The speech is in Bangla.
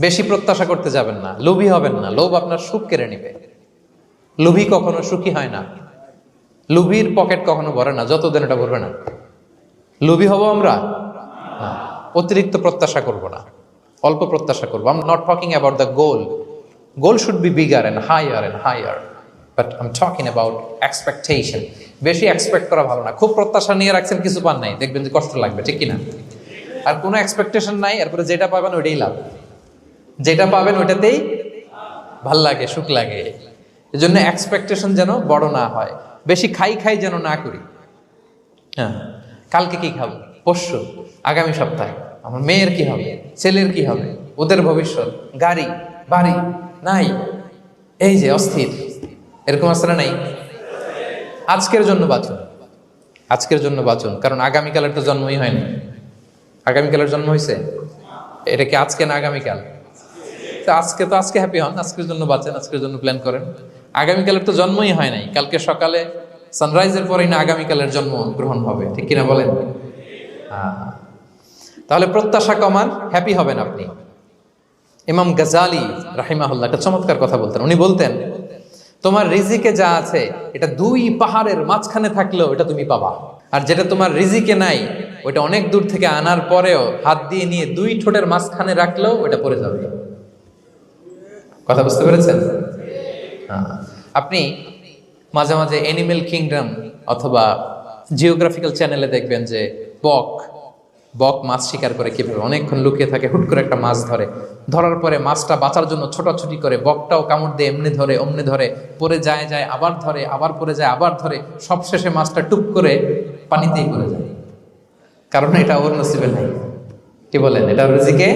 বেশি প্রত্যাশা করতে যাবেন না, লোভী হবেন না। লোভ আপনার সুখ কেড়ে নিবে। লোভী কখনো সুখী হয় না। লোভীর পকেট কখনো ভরে না, যতদিন এটা ভরবে না। লোভী হব আমরা না। অতিরিক্ত প্রত্যাশা করব না, অল্প প্রত্যাশা করবো। I am not talking about the goal. Goal should be bigger and higher, but I am talking about expectation. বেশি এক্সপেক্ট করা ভালো না। খুব প্রত্যাশা নিয়ে রাখছেন, কিছু পান নাই, দেখবেন যে কষ্ট লাগবে, ঠিক কিনা? আর কোনো এক্সপেকটেশন নাই, এরপরে যেটা পাবেন ওইটাই লাভ। যেটা পাবেন ওইটাতেই ভাল লাগে, সুখ লাগে। এই জন্য এক্সপেকটেশন যেন বড় না হয়। বেশি খাই যেন না করি। হ্যাঁ, কালকে কি খাবো, পরশু, আগামী সপ্তাহে আমার মেয়ের কি হবে, ছেলের কি হবে, ওদের ভবিষ্যৎ, গাড়ি বাড়ি নাই, এই যে অস্থির, এরকম আসলে নাই। আজকের জন্য বাঁচুন, আজকের জন্য বাঁচুন, কারণ আগামীকালের তো জন্মই হয়নি। আগামীকালের জন্ম হয়েছে, এটা কি আজকে না আগামীকাল? আজকে হ্যাপি হন, আজকের জন্য বাঁচেন, আজকের জন্য প্ল্যান করেন। আগামীকালের তো জন্মই হয় নাই। কালকে সকালে সানরাইজের পরেই না আগামীকালের জন্ম গ্রহণ হবে, ঠিক কিনা বলেন? তাহলে প্রত্যাশা কমান, হ্যাপি হবেন আপনি। ইমাম গাজালি রাহিমাহুল্লাহ একটা চমৎকার কথা বলতেন। উনি বলতেন, তোমার রিজিকে যা আছে এটা 2 পাহাড়ের মাঝখানে থাকলেও এটা তুমি পাবা। আর যেটা তোমার রিজিকে নাই, ওইটা অনেক দূর থেকে আনার পরেও হাত দিয়ে নিয়ে 2 ঠোঁটের মাঝখানে রাখলেও ওইটা পড়ে যাবে। কথা বুঝতে পেরেছেন? আপনি মাঝে মাঝে অ্যানিমেল কিংডম অথবা জিওগ্রাফিক্যাল চ্যানেলে দেখবেন যে বক মাছ শিকার করে কিভাবে অনেকক্ষণ লুকিয়ে থাকে, হুট করে একটা মাছ ধরে, ধরার পরে মাছটা বাঁচার জন্য ছোটাছুটি করে, বকটাও কামড় দিয়ে এমনি ধরে অমনি ধরে, পরে যায় আবার ধরে, আবার পরে যায় আবার ধরে, সবশেষে মাছটা টুপ করে পানিতেই পড়ে যায়। কারণ এটা ওর নসিবে নাই। কি বলেন? এটা রিজিকে